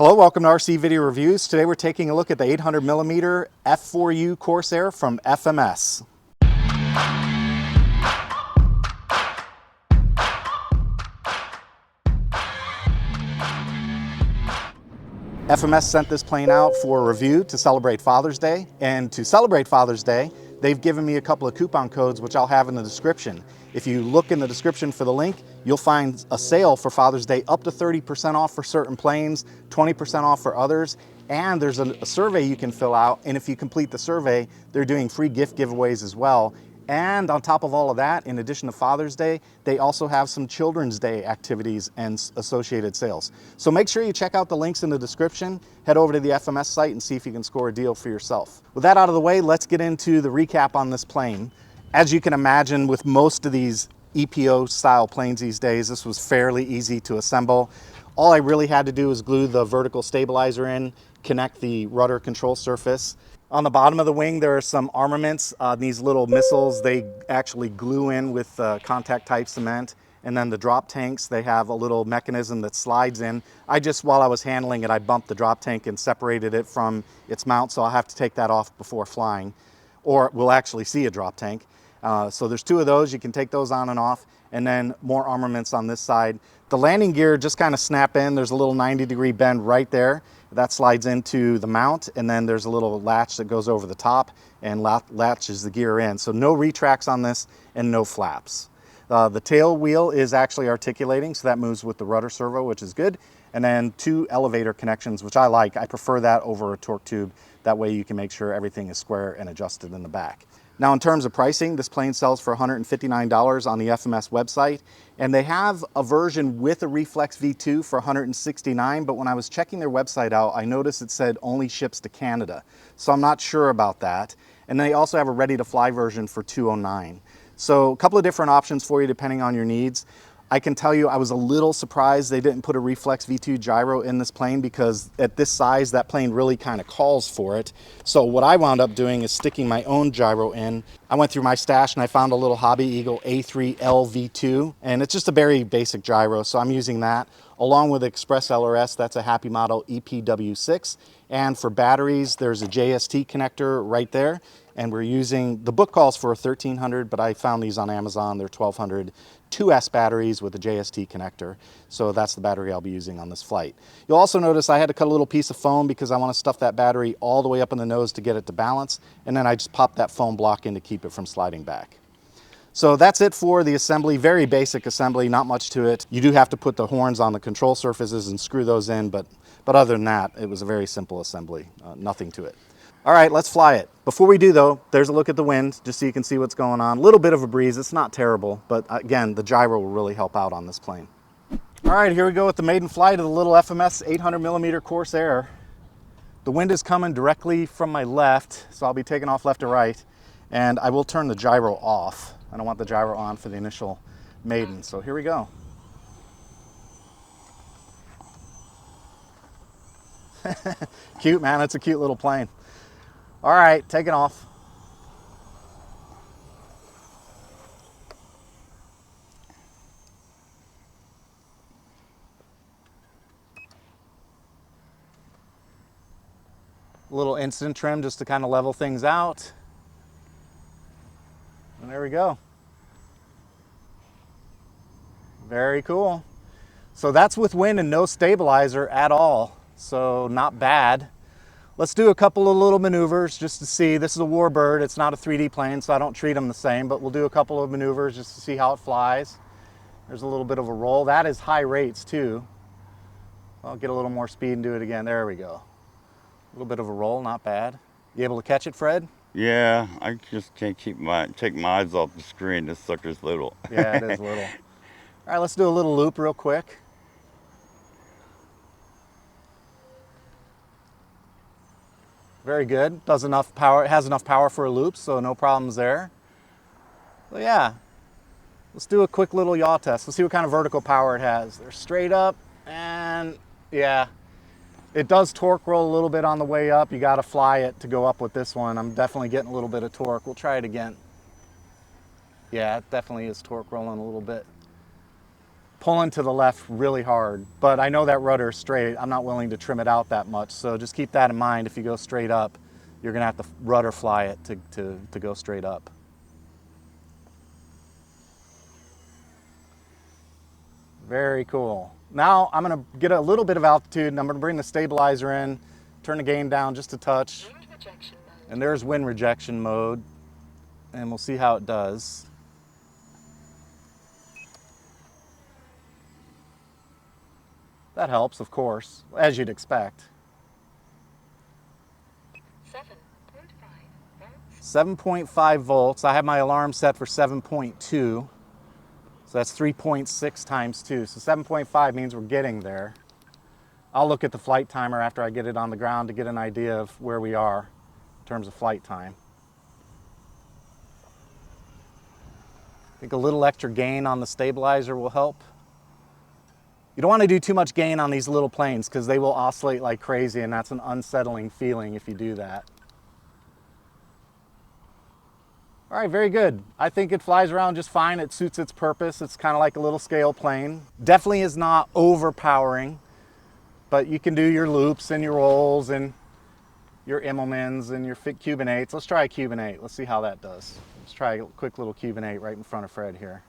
Hello, welcome to RC Video Reviews. Today we're taking a look at the 800mm F4U Corsair from FMS. FMS sent this plane out for review to celebrate Father's Day, and to celebrate Father's Day, they've given me a couple of coupon codes which I'll have in the description. If you look in the description for the link, you'll find a sale for Father's Day up to 30% off for certain planes, 20% off for others, and there's a survey you can fill out, and if you complete the survey, they're doing free gift giveaways as well. And on top of all of that, in addition to Father's Day, they also have some Children's Day activities and associated sales. So make sure you check out the links in the description, head over to the FMS site and see if you can score a deal for yourself. With that out of the way, let's get into the recap on this plane. As you can imagine, with most of these EPO style planes these days, this was fairly easy to assemble. All I really had to do was glue the vertical stabilizer in, connect the rudder control surface. On the bottom of the wing, there are some armaments. These little missiles, they actually glue in with contact type cement. And then the drop tanks, they have a little mechanism that slides in. While I was handling it, I bumped the drop tank and separated it from its mount, so I'll have to take that off before flying, or we'll actually see a drop tank. So there's two of those, you can take those on and off, and then more armaments on this side. The landing gear just kind of snap in. There's a little 90-degree bend right there. That slides into the mount, and then there's a little latch that goes over the top and latches the gear in. So no retracts on this and no flaps. The tail wheel is actually articulating, so that moves with the rudder servo, which is good. And then two elevator connections, which I like. I prefer that over a torque tube. That way you can make sure everything is square and adjusted in the back. Now, in terms of pricing, this plane sells for $159 on the FMS website, and they have a version with a Reflex V2 for $169, but when I was checking their website out, I noticed it said only ships to Canada, so I'm not sure about that. And they also have a ready-to-fly version for $209. So a couple of different options for you depending on your needs. I can tell you I was a little surprised they didn't put a Reflex V2 gyro in this plane, because at this size, that plane really kind of calls for it. So what I wound up doing is sticking my own gyro in. I went through my stash and I found a little Hobby Eagle A3L V2, and it's just a very basic gyro, so I'm using that. Along with Express LRS, that's a Happy Model EPW6. And for batteries, there's a JST connector right there. And we're using, the book calls for a 1300, but I found these on Amazon, they're 1200. 2S batteries with a JST connector. So that's the battery I'll be using on this flight. You'll also notice I had to cut a little piece of foam because I want to stuff that battery all the way up in the nose to get it to balance. And then I just pop that foam block in to keep it from sliding back. So that's it for the assembly. Very basic assembly, not much to it. You do have to put the horns on the control surfaces and screw those in, but other than that, it was a very simple assembly, nothing to it. All right, let's fly it. Before we do though, there's a look at the wind, just so you can see what's going on. A little bit of a breeze, it's not terrible, but again, the gyro will really help out on this plane. All right, here we go with the maiden flight of the little FMS 800mm Corsair. The wind is coming directly from my left, so I'll be taking off left to right, and I will turn the gyro off. I don't want the gyro on for the initial maiden, so here we go. Cute, man, it's a cute little plane. All right, taking off. A little instant trim just to kind of level things out. And there we go. Very cool. So that's with wind and no stabilizer at all. So not bad. Let's do a couple of little maneuvers just to see. This is a warbird. It's not a 3D plane, so I don't treat them the same, but we'll do a couple of maneuvers just to see how it flies. There's a little bit of a roll. That is high rates too. I'll get a little more speed and do it again. There we go. A little bit of a roll, not bad. You able to catch it, Fred? Yeah, I just can't take my eyes off the screen. This sucker's little. Yeah, it is little. All right, let's do a little loop real quick. Very good. Does enough power. It has enough power for a loop, so no problems there. So yeah, let's do a quick little yaw test. Let's see what kind of vertical power it has. They're straight up, and yeah, it does torque roll a little bit on the way up. You got to fly it to go up with this one. I'm definitely getting a little bit of torque. We'll try it again. Yeah, it definitely is torque rolling a little bit. pulling to the left really hard, but I know that rudder is straight. I'm not willing to trim it out that much, so just keep that in mind. If you go straight up, you're gonna have to rudder fly it to go straight up. Very cool. Now I'm gonna get a little bit of altitude and I'm gonna bring the stabilizer in, turn the gain down just a touch. And there's wind rejection mode. And we'll see how it does. That helps, of course, as you'd expect. 7.5 volts. I have my alarm set for 7.2. So that's 3.6 times 2. So 7.5 means we're getting there. I'll look at the flight timer after I get it on the ground to get an idea of where we are in terms of flight time. I think a little extra gain on the stabilizer will help. You don't want to do too much gain on these little planes because they will oscillate like crazy, and that's an unsettling feeling if you do that. All right, very good. I think it flies around just fine. It suits its purpose. It's kind of like a little scale plane. Definitely is not overpowering, but you can do your loops and your rolls and your Immelmans and your Cuban 8s. Let's try a Cuban 8. Let's see how that does. Let's try a quick little Cuban 8 right in front of Fred here.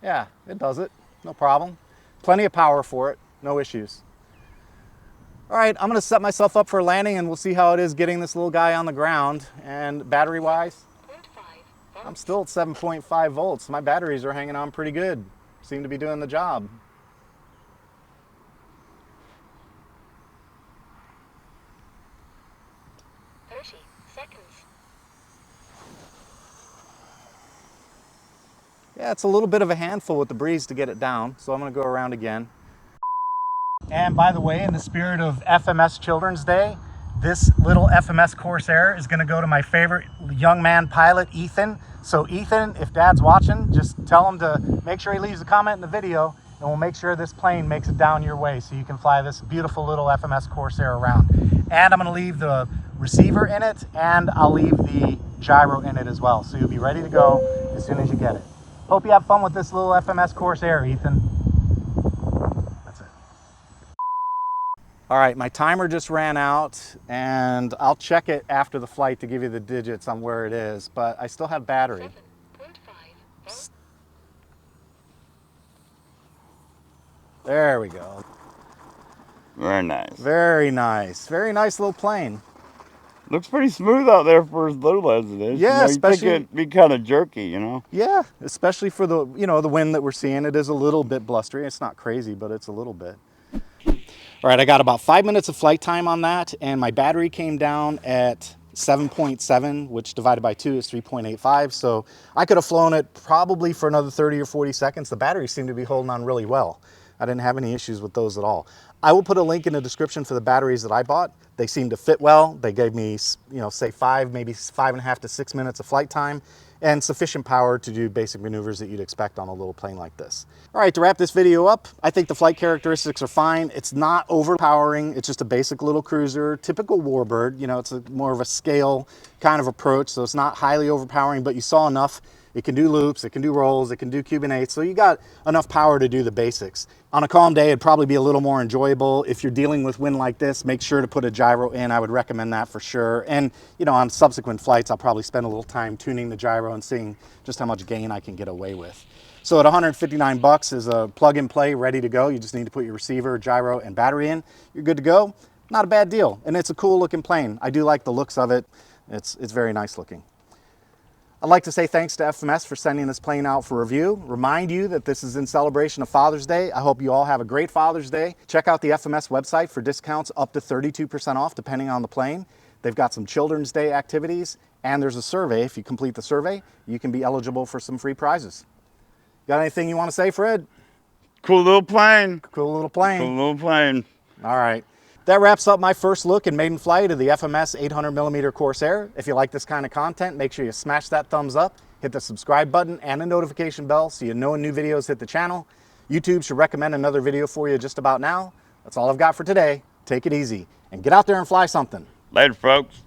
Yeah, it does it. No problem. Plenty of power for it. No issues. All right, I'm gonna set myself up for landing and we'll see how it is getting this little guy on the ground. And battery-wise, I'm still at 7.5 volts. My batteries are hanging on pretty good. Seem to be doing the job. Yeah, it's a little bit of a handful with the breeze to get it down, so I'm gonna go around again. And by the way, in the spirit of FMS Children's Day, this little FMS Corsair is gonna go to my favorite young man pilot, Ethan. So Ethan, if Dad's watching, just tell him to make sure he leaves a comment in the video and we'll make sure this plane makes it down your way so you can fly this beautiful little FMS Corsair around. And I'm gonna leave the receiver in it and I'll leave the gyro in it as well. So you'll be ready to go as soon as you get it. Hope you have fun with this little FMS Corsair, Ethan. That's it. All right, my timer just ran out and I'll check it after the flight to give you the digits on where it is, but I still have battery. 7.5. There we go. Very nice. Very nice. Very nice little plane. Looks pretty smooth out there for as little as it is. Yeah, you know, especially, you'd think it'd be kind of jerky, you know. Yeah, especially for the, you know, the wind that we're seeing. It is a little bit blustery. It's not crazy, but it's a little bit. All right, I got about 5 minutes of flight time on that, and my battery came down at 7.7, which divided by 2 is 3.85. So I could have flown it probably for another 30 or 40 seconds. The battery seemed to be holding on really well. I didn't have any issues with those at all. I will put a link in the description for the batteries that I bought. They seem to fit well. They gave me, you know, say maybe 5.5 to 6 minutes of flight time and sufficient power to do basic maneuvers that you'd expect on a little plane like this. All right, to wrap this video up, I think the flight characteristics are fine. It's not overpowering. It's just a basic little cruiser, typical warbird. You know, it's more of a scale kind of approach, so it's not highly overpowering, but you saw enough. It can do loops, it can do rolls, it can do Cuban 8, so you got enough power to do the basics. On a calm day, it'd probably be a little more enjoyable. If you're dealing with wind like this, make sure to put a gyro in. I would recommend that for sure. And, you know, on subsequent flights, I'll probably spend a little time tuning the gyro and seeing just how much gain I can get away with. So at 159 bucks is a plug and play, ready to go. You just need to put your receiver, gyro, and battery in. You're good to go. Not a bad deal. And it's a cool looking plane. I do like the looks of it. It's very nice looking. I'd like to say thanks to FMS for sending this plane out for review. Remind you that this is in celebration of Father's Day. I hope you all have a great Father's Day. Check out the FMS website for discounts up to 32% off depending on the plane. They've got some Children's Day activities and there's a survey. If you complete the survey, you can be eligible for some free prizes. Got anything you want to say, Fred? Cool little plane. Cool little plane. Cool little plane. All right. That wraps up my first look in Maiden Flight of the FMS 800mm Corsair. If you like this kind of content, make sure you smash that thumbs up, hit the subscribe button and the notification bell so you know when new videos hit the channel. YouTube should recommend another video for you just about now. That's all I've got for today. Take it easy. and get out there and fly something. Later, folks.